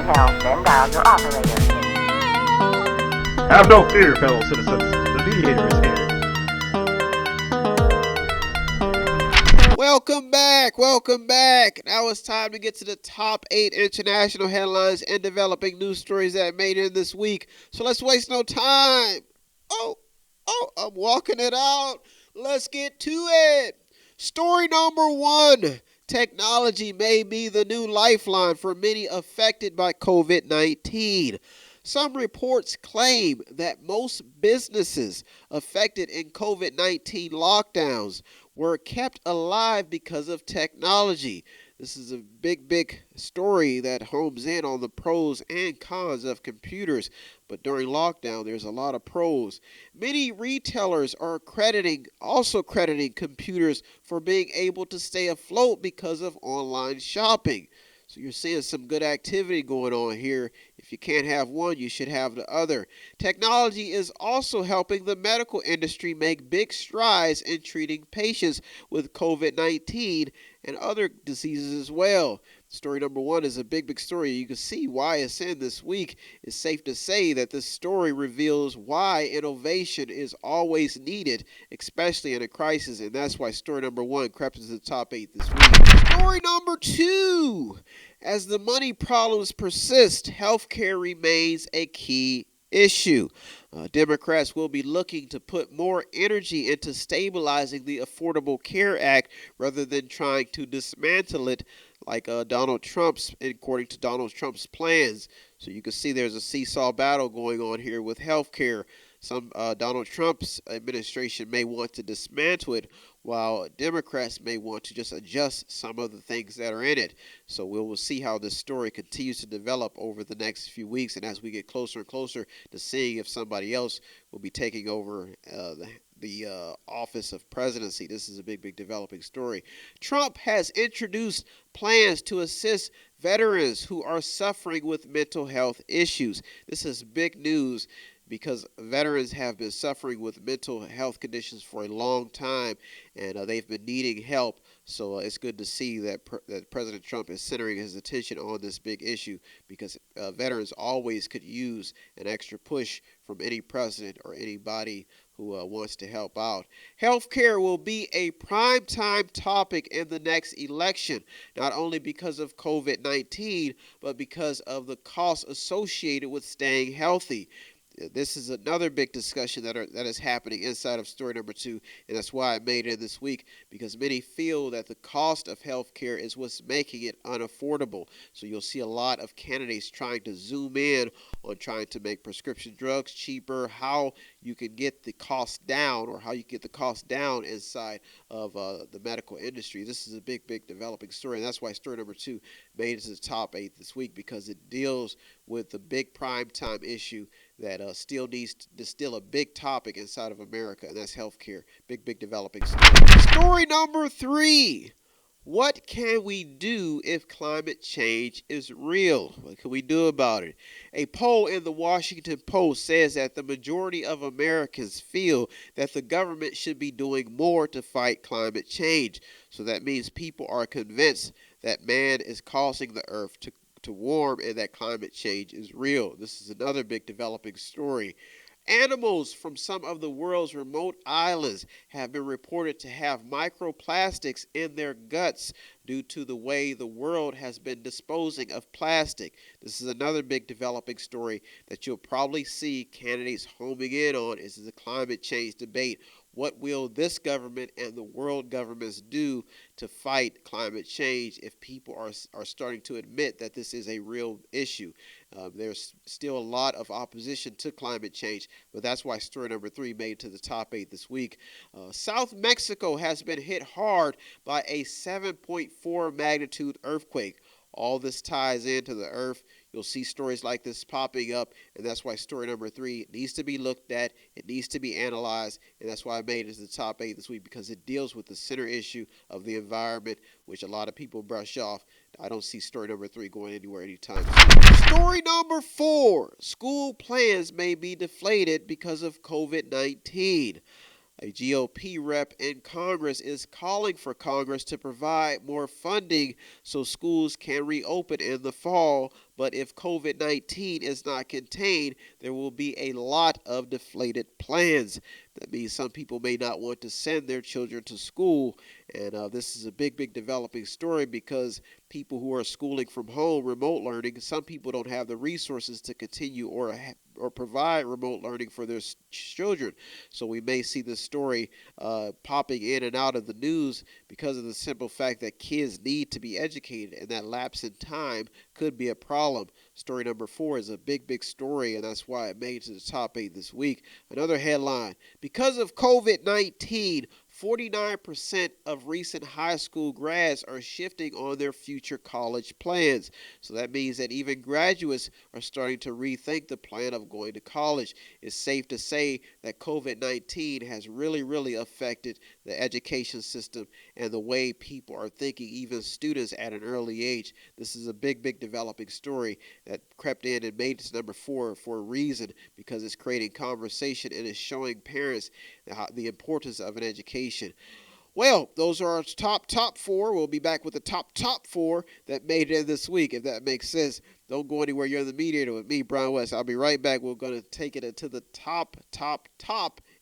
details, then dial your operator. Have no fear, fellow citizens. The Mediator is here. Welcome back. Now it's time to get to the top 8 international headlines and developing news stories that made it this week. So let's waste no time. I'm walking it out. Let's get to it. Story number 1. Technology may be the new lifeline for many affected by COVID-19. Some reports claim that most businesses affected in COVID-19 lockdowns were kept alive because of technology. This is a big story that homes in on the pros and cons of computers. But during lockdown, there's a lot of pros. Many retailers are also crediting computers for being able to stay afloat because of online shopping. So you're seeing some good activity going on here. If you can't have one, you should have the other. Technology is also helping the medical industry make big strides in treating patients with COVID-19 and other diseases as well. Story number 1 is a big story. You can see why it's in this week. It's safe to say that this story reveals why innovation is always needed, especially in a crisis, and that's why story number 1 crept into the top 8 this week. Story number 2. As the money problems persist, healthcare remains a key issue. Democrats will be looking to put more energy into stabilizing the Affordable Care Act rather than trying to dismantle it like according to Donald Trump's plans. So you can see there's a seesaw battle going on here with healthcare. Some Donald Trump's administration may want to dismantle it, while Democrats may want to just adjust some of the things that are in it. So we will see how this story continues to develop over the next few weeks, and as we get closer and closer to seeing if somebody else will be taking over the office of presidency. This is a big developing story. Trump has introduced plans to assist veterans who are suffering with mental health issues. This is big news because veterans have been suffering with mental health conditions for a long time, and they've been needing help. So it's good to see that President Trump is centering his attention on this big issue, because veterans always could use an extra push from any president or anybody who wants to help out. Healthcare will be a primetime topic in the next election, not only because of COVID-19, but because of the costs associated with staying healthy. This is another big discussion that is happening inside of story number 2, and that's why I made it this week, because many feel that the cost of health care is what's making it unaffordable. So you'll see a lot of candidates trying to zoom in on trying to make prescription drugs cheaper, how you can get the cost down, or how you get the cost down inside of the medical industry. This is a big developing story, and that's why story number 2 made it to the top 8 this week, because it deals with the big primetime issue that still a big topic inside of America, and that's healthcare. Big developing story. Story number 3. What can we do if climate change is real? What can we do about it? A poll in the Washington Post says that the majority of Americans feel that the government should be doing more to fight climate change. So that means people are convinced that man is causing the earth to warm and that climate change is real. This is another big developing story. Animals from some of the world's remote islands have been reported to have microplastics in their guts due to the way the world has been disposing of plastic. This is another big developing story that you'll probably see candidates homing in on. Is the climate change debate. What will this government and the world governments do to fight climate change if people are starting to admit that this is a real issue? There's still a lot of opposition to climate change, but that's why story number 3 made it to the top 8 this week. South Mexico has been hit hard by a 7.4 magnitude earthquake. All this ties into the earth. You'll see stories like this popping up, and that's why story number 3 needs to be looked at. It needs to be analyzed, and that's why I made it to the top 8 this week, because it deals with the center issue of the environment, which a lot of people brush off. I don't see story number 3 going anywhere anytime soon. Story number 4. School plans may be deflated because of COVID-19. A GOP rep in Congress is calling for Congress to provide more funding so schools can reopen in the fall, But if COVID-19 is not contained, there will be a lot of deflated plans. That means some people may not want to send their children to school. And this is a big developing story because people who are schooling from home, remote learning, some people don't have the resources to continue or provide remote learning for their children. So we may see this story popping in and out of the news because of the simple fact that kids need to be educated, and that lapse in time could be a problem. Story number 4 is a big story, and that's why it made it to the top 8 this week. Another headline: because of COVID-19, 49% of recent high school grads are shifting on their future college plans. So that means that even graduates are starting to rethink the plan of going to college. It's safe to say that COVID-19 has really affected the education system and the way people are thinking, even students at an early age. This is a big developing story that crept in and made this number 4 for a reason, because it's creating conversation and it's showing parents the importance of an education. Well, those are our top 4. We'll be back with the top 4 that made it this week, if that makes sense. Don't go anywhere. You're the Mediator with me, Brian West. I'll be right back. We're going to take it into the top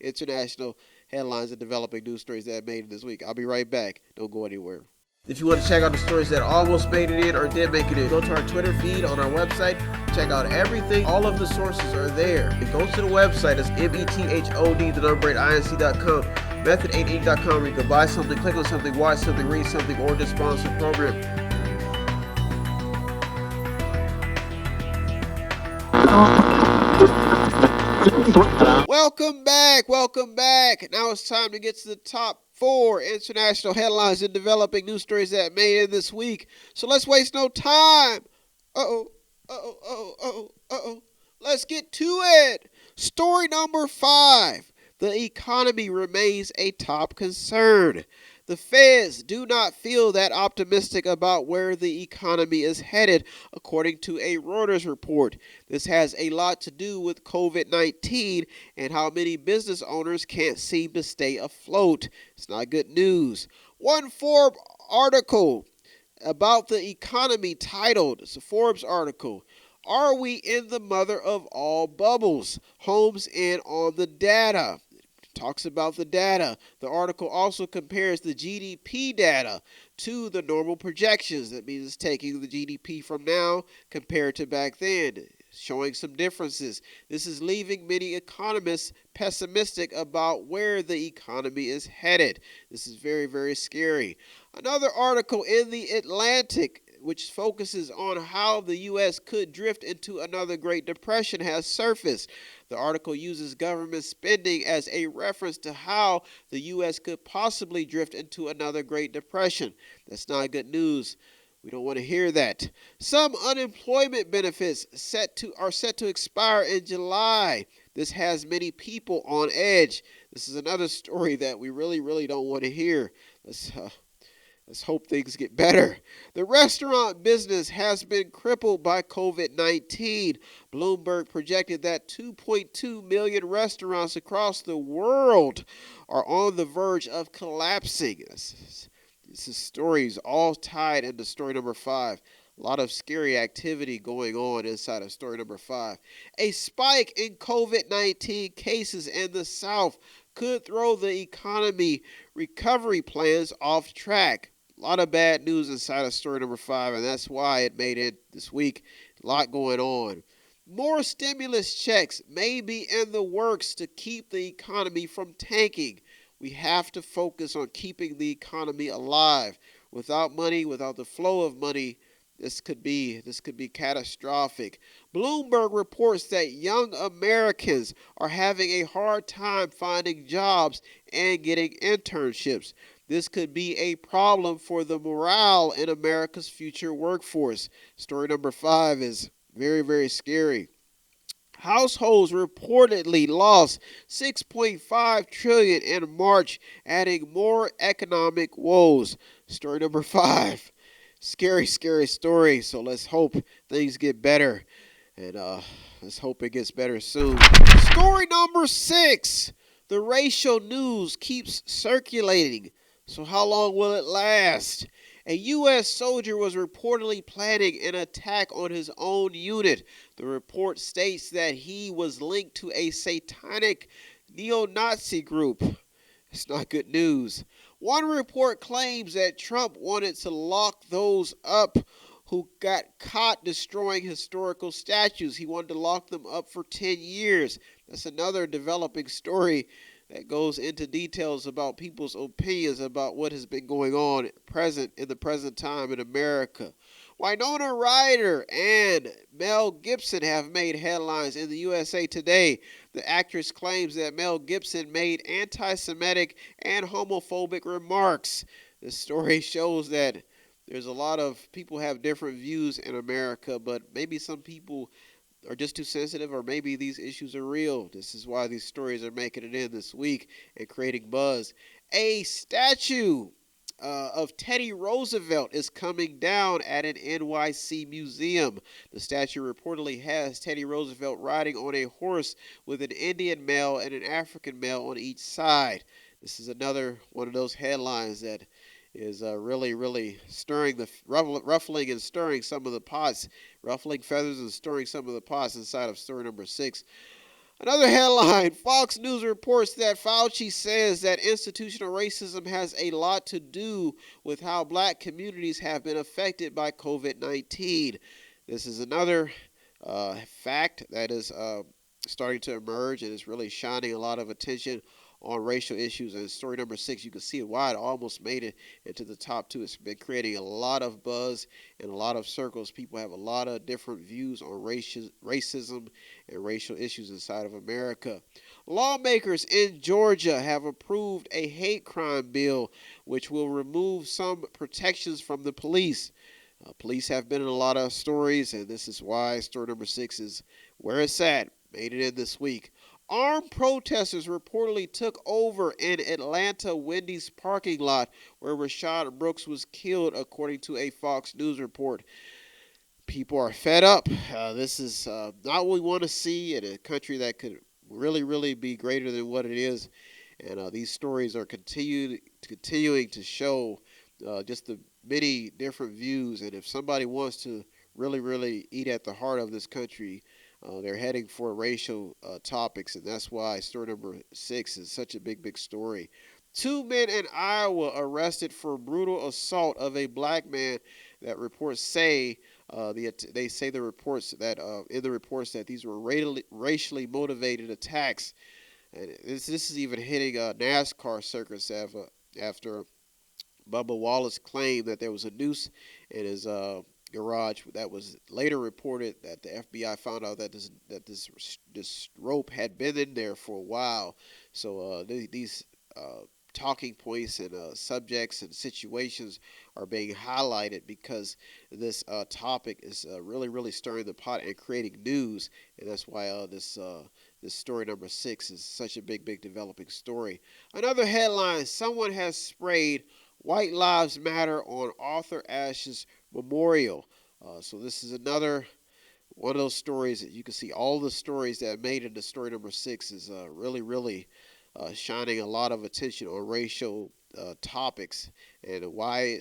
international headlines and developing news stories that made it this week. I'll be right back. Don't go anywhere. If you want to check out the stories that almost made it in or did make it in, go to our Twitter feed on our website. Check out everything. All of the sources are there. And go to the website. It's method8inc.com, method8inc.com, where you can buy something, click on something, watch something, read something, or just sponsor a program. Welcome back. Now it's time to get to the top 4 international headlines and developing news stories that made it this week. So let's waste no time. Let's get to it. Story number 5. The economy remains a top concern. The feds do not feel that optimistic about where the economy is headed, according to a Reuters report. This has a lot to do with COVID-19 and how many business owners can't seem to stay afloat. It's not good news. One Forbes article about the economy titled, it's a Forbes article, "Are we in the mother of all bubbles?" Homes in on the data. Talks about the data. The article also compares the GDP data to the normal projections. That means it's taking the GDP from now compared to back then, showing some differences. This is leaving many economists pessimistic about where the economy is headed. This is very scary. Another article in the Atlantic, which focuses on how the U.S. could drift into another Great Depression, has surfaced. The article uses government spending as a reference to how the U.S. could possibly drift into another Great Depression. That's not good news. We don't want to hear that. Some unemployment benefits are set to expire in July. This has many people on edge. This is another story that we really don't want to hear. Let's hope things get better. The restaurant business has been crippled by COVID-19. Bloomberg projected that 2.2 million restaurants across the world are on the verge of collapsing. This story is all tied into story number 5. A lot of scary activity going on inside of story number 5. A spike in COVID-19 cases in the South could throw the economy recovery plans off track. A lot of bad news inside of story number 5, and that's why it made it this week. A lot going on. More stimulus checks may be in the works to keep the economy from tanking. We have to focus on keeping the economy alive. Without money, without the flow of money, this could be catastrophic. Bloomberg reports that young Americans are having a hard time finding jobs and getting internships. This could be a problem for the morale in America's future workforce. Story number 5 is very scary. Households reportedly lost $6.5 trillion in March, adding more economic woes. Story number 5. Scary story. So let's hope things get better. And let's hope it gets better soon. Story number 6. The racial news keeps circulating. So how long will it last? A U.S. soldier was reportedly planning an attack on his own unit. The report states that he was linked to a satanic neo-Nazi group. It's not good news. One report claims that Trump wanted to lock those up who got caught destroying historical statues. He wanted to lock them up for 10 years. That's another developing story that goes into details about people's opinions about what has been going on in the present time in America. Winona Ryder and Mel Gibson have made headlines in the USA Today. The actress claims that Mel Gibson made anti-Semitic and homophobic remarks. The story shows that there's a lot of people have different views in America, but maybe some people are just too sensitive, or maybe these issues are real. This is why these stories are making it in this week and creating buzz. A statue of Teddy Roosevelt is coming down at an NYC museum. The statue reportedly has Teddy Roosevelt riding on a horse with an Indian male and an African male on each side. This is another one of those headlines that is really stirring ruffling and stirring some of the pots, ruffling feathers and stirring some of the pots inside of story number 6. Another headline, Fox News reports that Fauci says that institutional racism has a lot to do with how black communities have been affected by COVID-19. This is another fact that is starting to emerge and is really shining a lot of attention on racial issues. And story number 6, you can see why it almost made it into the top 2. It's been creating a lot of buzz in a lot of circles. People have a lot of different views on racism and racial issues inside of America. Lawmakers in Georgia have approved a hate crime bill which will remove some protections from the police. Police have been in a lot of stories, and this is why story number 6 is where it's at. Made it in this week. Armed protesters reportedly took over an Atlanta Wendy's parking lot where Rayshard Brooks was killed, according to a Fox News report. People are fed up. This is not what we want to see in a country that could really be greater than what it is. And these stories are continuing to show just the many different views. And if somebody wants to really eat at the heart of this country, they're heading for racial topics, and that's why story number 6 is such a big story. 2 men in Iowa arrested for brutal assault of a black man. That reports say in the reports that these were racially motivated attacks. And this is even hitting NASCAR circuits after Bubba Wallace claimed that there was a noose in his garage. That was later reported that the FBI found out that this rope had been in there for a while. So these talking points and subjects and situations are being highlighted because this topic is really stirring the pot and creating news, and that's why this story number 6 is such a big developing story. Another headline: someone has sprayed White Lives Matter on Arthur Ashe's memorial. So this is another one of those stories that you can see. All the stories that made it to story number 6 is really shining a lot of attention on racial topics and why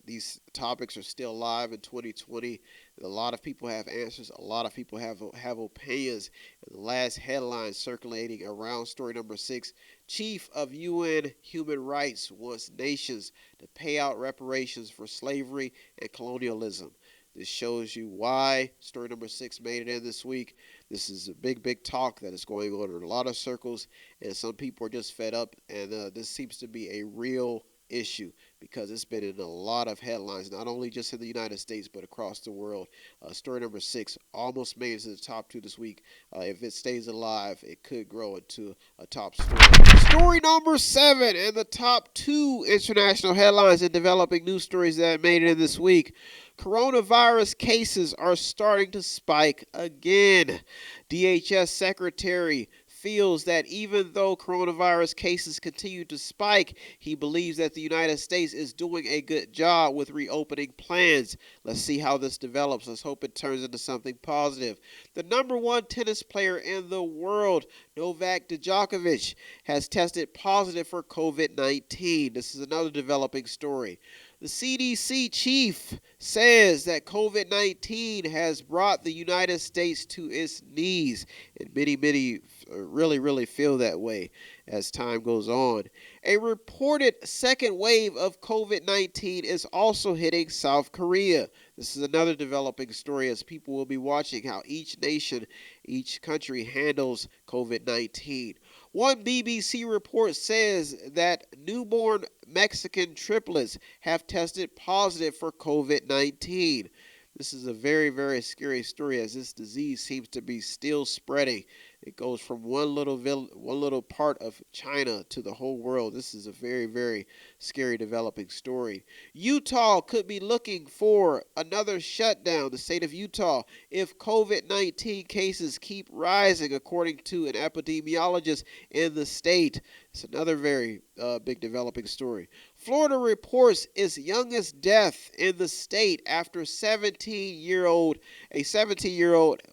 these topics are still alive in 2020. A lot of people have answers. A lot of people have opinions. And the last headline circulating around story number 6: Chief of UN Human Rights wants nations to pay out reparations for slavery and colonialism. This shows you why story number 6 made it in this week. This is a big talk that is going on in a lot of circles, and some people are just fed up, and this seems to be a real issue because it's been in a lot of headlines, not only just in the United States but across the world. Story number 6 almost made it to the top 2 this week. If it stays alive, it could grow into a top story. Story number 7 and the top 2 international headlines and developing news stories that made it in this week. Coronavirus cases are starting to spike again. DHS Secretary feels that even though coronavirus cases continue to spike, he believes that the United States is doing a good job with reopening plans. Let's see how this develops. Let's hope it turns into something positive. The number 1 tennis player in the world, Novak Djokovic, has tested positive for COVID-19. This is another developing story. The CDC chief says that COVID-19 has brought the United States to its knees, and many really feel that way as time goes on. A reported second wave of COVID-19 is also hitting South Korea. This is another developing story as people will be watching how each nation, each country handles COVID-19. One BBC report says that newborn Mexican triplets have tested positive for COVID-19. This is a very scary story as this disease seems to be still spreading. It goes from one little part of China to the whole world. This is a very scary developing story. Utah could be looking for another shutdown, the state of Utah, if COVID-19 cases keep rising, according to an epidemiologist in the state. It's another very big developing story. Florida reports its youngest death in the state after a 17-year-old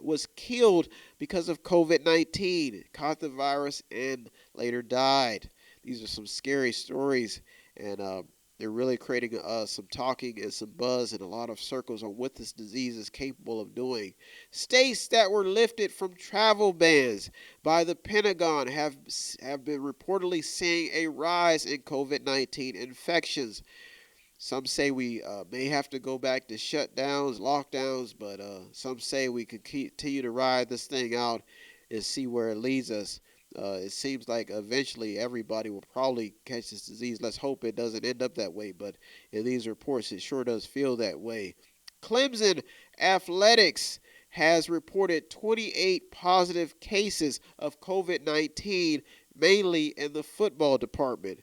was killed because of COVID-19, caught the virus, and later died. These are some scary stories, and they're really creating some talking and some buzz in a lot of circles on what this disease is capable of doing. States that were lifted from travel bans by the Pentagon have been reportedly seeing a rise in COVID-19 infections. Some say we may have to go back to shutdowns, lockdowns, but some say we can continue to ride this thing out and see where it leads us. It seems like eventually everybody will probably catch this disease. Let's hope it doesn't end up that way, but in these reports, it sure does feel that way. Clemson Athletics has reported 28 positive cases of COVID-19, mainly in the football department.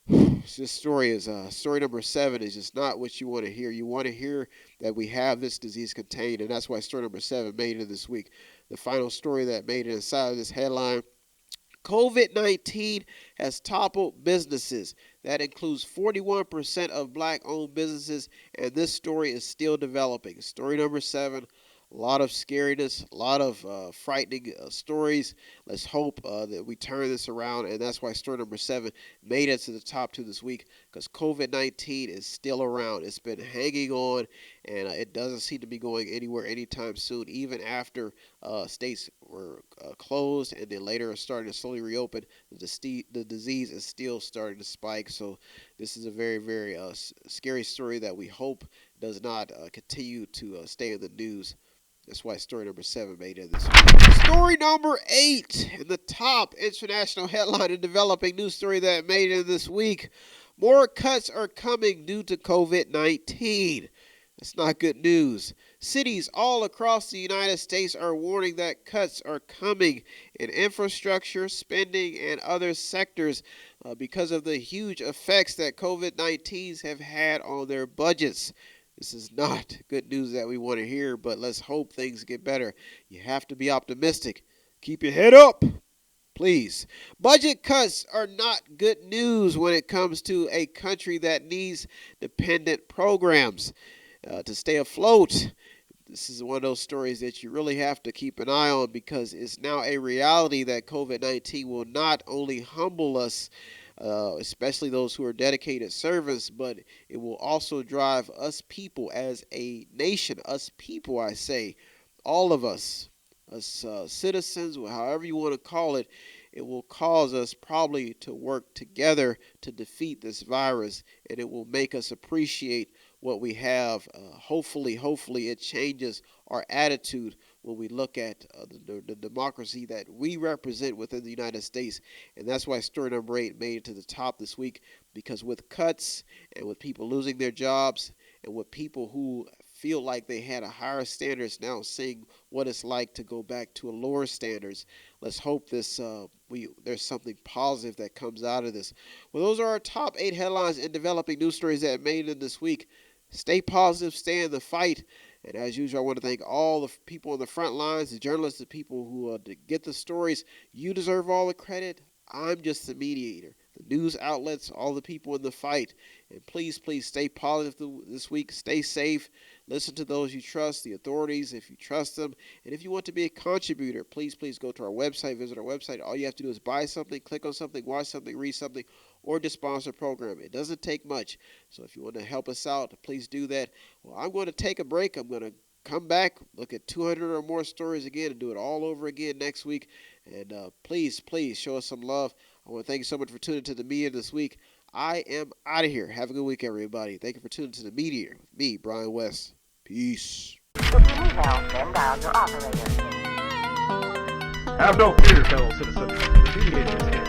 This story is story number 7 is just not what you want to hear. You want to hear that we have this disease contained, and that's why story number 7 made it this week. The final story that made it inside of this headline: COVID-19 has toppled businesses. That includes 41% of black-owned businesses, and this story is still developing. Story number 7. A lot of scariness, a lot of frightening stories. Let's hope that we turn this around, and that's why story number 7 made it to the top 2 this week, because COVID-19 is still around. It's been hanging on, and it doesn't seem to be going anywhere anytime soon, even after states were closed and then later are starting to slowly reopen. The disease is still starting to spike, so this is a very scary story that we hope does not continue to stay in the news. That's why story number 7 made it this week. Story number 8 in the top international headline and developing news story that made it this week: more cuts are coming due to COVID-19. That's not good news. Cities all across the United States are warning that cuts are coming in infrastructure, spending, and other sectors because of the huge effects that COVID-19 have had on their budgets. This is not good news that we want to hear, but let's hope things get better. You have to be optimistic. Keep your head up, please. Budget cuts are not good news when it comes to a country that needs dependent programs to stay afloat. This is one of those stories that you really have to keep an eye on, because it's now a reality that COVID-19 will not only humble us, especially those who are dedicated servants, but it will also drive us people as a nation, us people, I say, all of us citizens, however you want to call it. It will cause us probably to work together to defeat this virus, and it will make us appreciate what we have. Hopefully it changes our attitude when we look at the democracy that we represent within the United States. And that's why story number 8 made it to the top this week, because with cuts and with people losing their jobs and with people who feel like they had a higher standards now seeing what it's like to go back to a lower standards, let's hope this there's something positive that comes out of this. Well, those are our top 8 headlines and developing news stories that made it this week. Stay positive, stay in the fight. And as usual, I want to thank all the people on the front lines, the journalists, the people who get the stories. You deserve all the credit. I'm just the mediator. the news outlets, all the people in the fight. And please, please stay positive this week. Stay safe. Listen to those you trust, the authorities, if you trust them. And if you want to be a contributor, please, please go to our website, visit our website. All you have to do is buy something, click on something, watch something, read something, or to sponsor a program. It doesn't take much. So if you want to help us out, please do that. Well, I'm going to take a break. I'm going to come back, look at 200 or more stories again, and do it all over again next week. And please, please show us some love. I want to thank you so much for tuning to the Mediator this week. I am out of here. Have a good week, everybody. Thank you for tuning to the Mediator with me, Brian West. Peace. If you need help, then dial your operator. Have no fear, fellow citizens. The Mediator is here.